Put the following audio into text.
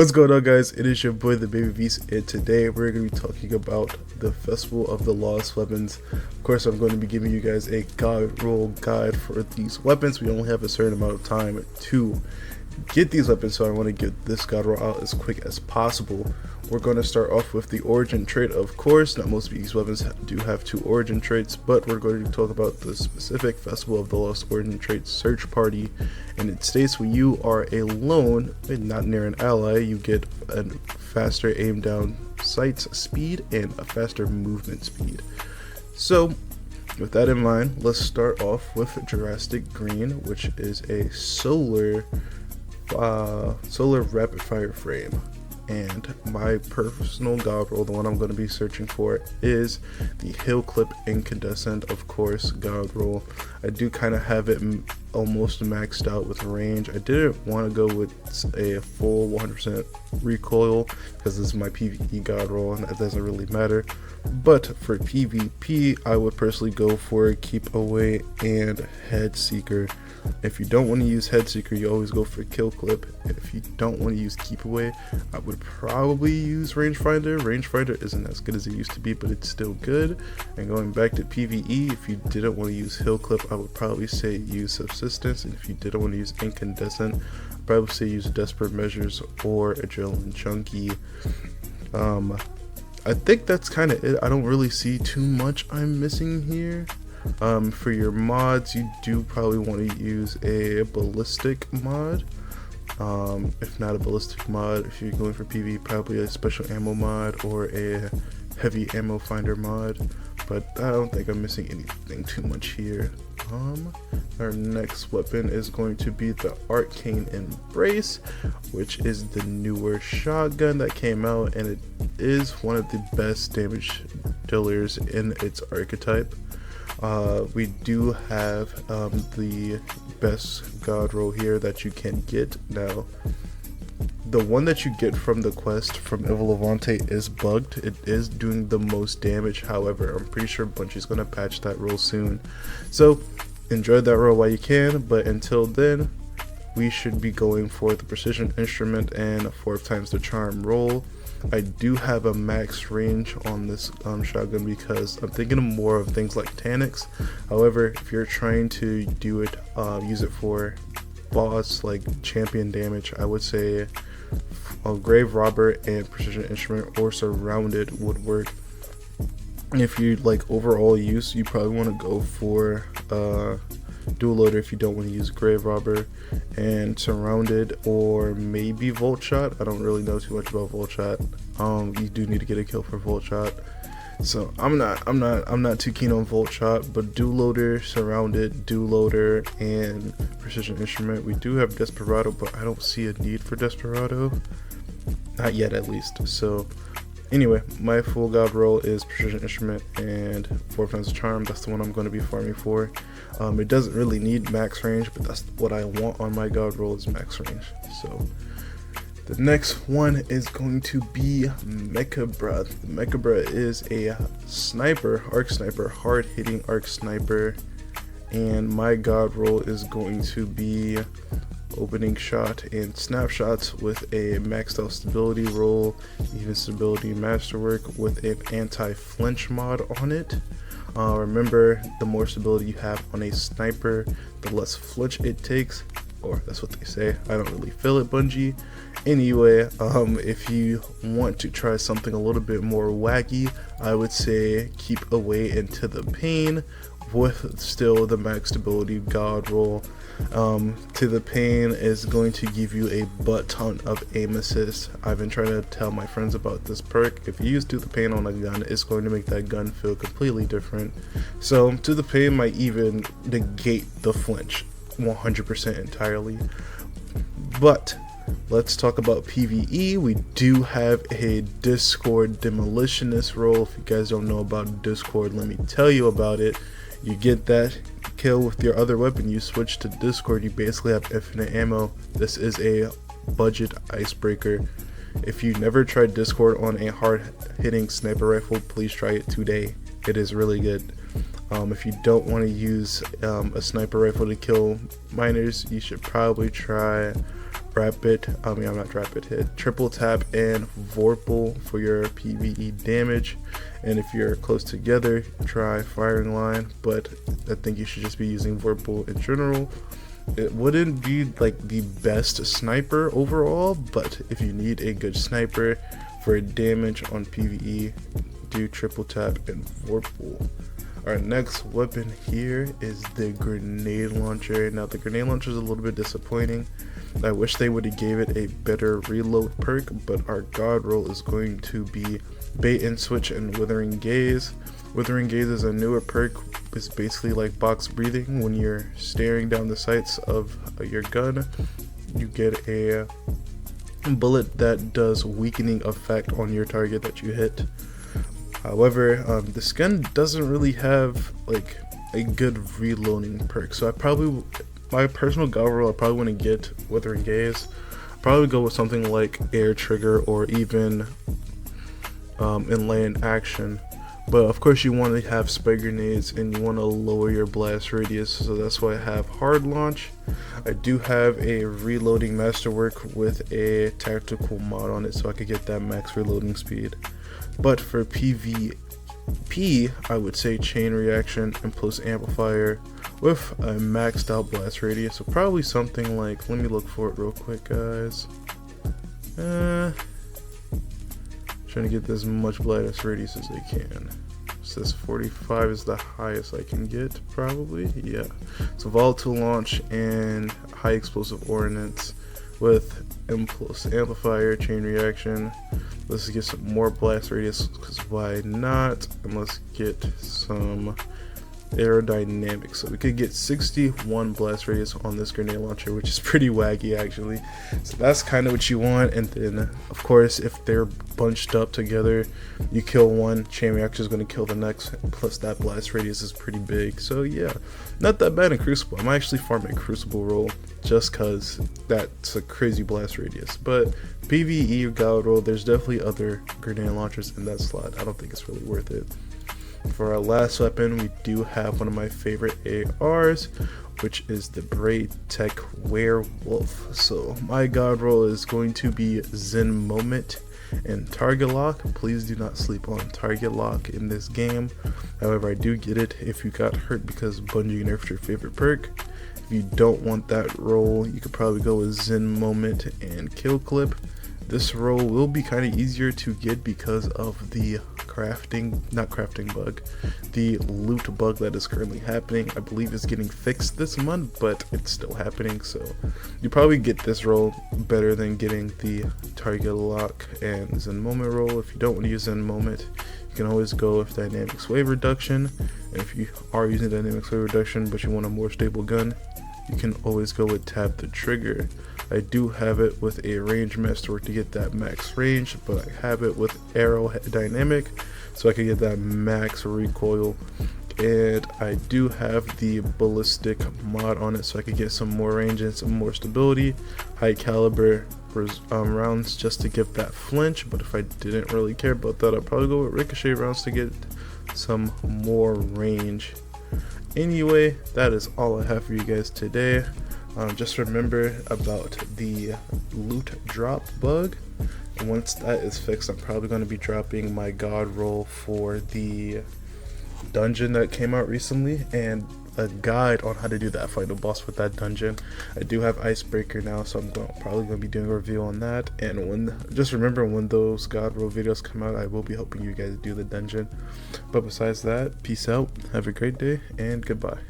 What's going on, guys? It is your boy the Baby Beast, and today we're going to be talking about the Festival of the Lost Weapons. Of course, I'm going to be giving you guys a Godroll guide for these weapons. We only have a certain amount of time to get these weapons, so I want to get this Godroll out as quick as possible. We're going to start off with the origin trait, of course. Not most of these weapons do have two origin traits, but we're going to talk about the specific Festival of the Lost origin trait search party. And it states when you are alone and not near an ally, you get a faster aim down sights speed and a faster movement speed. So with that in mind, let's start off with Jurassic Green, which is a solar rapid fire frame. And my personal Godroll, the one I'm going to be searching for, is the Hill Clip Incandescent, of course, Godroll. I do kind of have it almost maxed out with range. I didn't want to go with a full 100% recoil because this is my PvE Godroll and that doesn't really matter. But for PvP, I would personally go for Keep Away and Head Seeker. If you don't want to use Head Seeker, you always go for Kill Clip. If you don't want to use Keep Away, I would probably use Rangefinder. Rangefinder isn't as good as it used to be, but it's still good. And going back to PvE, if you didn't want to use Hill Clip, I would probably say use Subsistence. And if you didn't want to use Incandescent, I'd probably say use Desperate Measures or Adrenaline Junkie. I think that's kind of it. I don't really see too much I'm missing here. For your mods, you do probably want to use a ballistic mod. If not a ballistic mod, if you're going for PvE, probably a special ammo mod or a heavy ammo finder mod. But I don't think I'm missing anything too much here. Our next weapon is going to be the Arcane Embrace, which is the newer shotgun that came out, and it is one of the best damage dealers in its archetype. We do have the best Godroll here that you can get. Now, the one that you get from the quest from Evil Levante is bugged. It is doing the most damage. However, I'm pretty sure Bungie's going to patch that roll soon. So enjoy that roll while you can, but until then, we should be going for the Precision Instrument and 4 times the Charm roll. I do have a max range on this shotgun because I'm thinking more of things like Tanics. However, if you're trying to do it, use it for boss like champion damage, I would say a Grave Robber and Precision Instrument or Surrounded would work. If you like overall use, you probably want to go for Dual Loader if you don't want to use Grave Robber, and Surrounded or maybe Volt Shot. I don't really know too much about Volt Shot. You do need to get a kill for Volt Shot, so I'm not too keen on Volt Shot. But Dual Loader, Surrounded, Dual Loader, and Precision Instrument. We do have Desperado, but I don't see a need for Desperado, not yet at least. So anyway, my full Godroll is Precision Instrument and 4 times the Charm. That's the one I'm going to be farming for. It doesn't really need max range, but that's what I want on my Godroll is max range. So the next one is going to be Mechaabre. Mechaabre is a sniper, arc sniper, hard hitting arc sniper, and my Godroll is going to be opening shot and snapshots with a maxed out stability roll, even stability masterwork with an anti-flinch mod on it. Remember, the more stability you have on a sniper, the less flinch it takes, or that's what they say. I don't really feel it, Bungie. Anyway, if you want to try something a little bit more wacky, I would say Keep Away Into the Pain with still the max stability Godroll. To the Pain is going to give you a butt ton of aim assist. I've been trying to tell my friends about this perk. If you use To the Pain on a gun, it's going to make that gun feel completely different. So To the Pain might even negate the flinch 100% entirely. But let's talk about PvE. We do have a Discord Demolitionist roll. If you guys don't know about Discord, let me tell you about it. You get that kill with your other weapon, you switch to Discord, you basically have infinite ammo. This is a budget icebreaker. If you never tried Discord on a hard hitting sniper rifle, please try it today. It is really good. If you don't want to use a sniper rifle to kill miners, you should probably try triple tap and vorpal for your PvE damage. And if you're close together, try firing line, but I think you should just be using vorpal in general. It wouldn't be like the best sniper overall, but if you need a good sniper for damage on PvE, do triple tap and vorpal. Our next weapon here is the grenade launcher. Now the grenade launcher is a little bit disappointing. I wish they would have gave it a better reload perk, but our Godroll is going to be bait and switch and withering gaze. Withering gaze is a newer perk. It's basically like box breathing. When you're staring down the sights of your gun, you get a bullet that does weakening effect on your target that you hit. However, this gun doesn't really have like a good reloading perk, so my personal Godroll, I probably want to get Withering Gaze. Probably go with something like Air Trigger or even Inland Action. But of course you want to have spike grenades and you want to lower your blast radius, so that's why I have Hard Launch. I do have a reloading masterwork with a tactical mod on it, so I could get that max reloading speed. But for PvP, I would say Chain Reaction and plus Amplifier with a maxed out blast radius. So probably something like, let me look for it real quick, guys. Trying to get as much blast radius as I can. It says 45 is the highest I can get, probably. Yeah. So volatile launch and high explosive ordnance with impulse amplifier, chain reaction. Let's get some more blast radius, because why not? And let's get some aerodynamics. So we could get 61 blast radius on this grenade launcher, which is pretty wacky actually. So that's kind of what you want. And then of course if they're bunched up together, you kill one, chain reaction is going to kill the next, plus that blast radius is pretty big. So yeah, not that bad in Crucible. I'm actually farming Crucible roll just cause that's a crazy blast radius. But PvE Godroll, there's definitely other grenade launchers in that slot. I don't think it's really worth it. For our last weapon, we do have one of my favorite ARs, which is the Braytech Werewolf. So my Godroll is going to be Zen Moment and Target Lock. Please do not sleep on Target Lock in this game. However, I do get it if you got hurt because Bungie nerfed your favorite perk. If you don't want that roll, you could probably go with Zen Moment and Kill Clip. This roll will be kind of easier to get because of the the loot bug that is currently happening. I believe it's getting fixed this month, but it's still happening, so you probably get this roll better than getting the Target Lock and Zen Moment roll. If you don't want to use Zen Moment, you can always go with Dynamic Sway Reduction. And if you are using Dynamic Sway Reduction but you want a more stable gun, you can always go with Tap the Trigger. I do have it with a range masterwork to get that max range, but I have it with aerodynamic so I can get that max recoil. And I do have the ballistic mod on it so I can get some more range and some more stability. High caliber rounds just to give that flinch, but if I didn't really care about that, I'd probably go with ricochet rounds to get some more range. Anyway, that is all I have for you guys today. Just remember about the loot drop bug, and once that is fixed, I'm probably going to be dropping my Godroll for the dungeon that came out recently and a guide on how to do that final boss with that dungeon. I do have Icebreaker now, so I'm probably going to be doing a review on that. And just remember, when those Godroll videos come out, I will be helping you guys do the dungeon. But besides that, peace out, have a great day, and goodbye.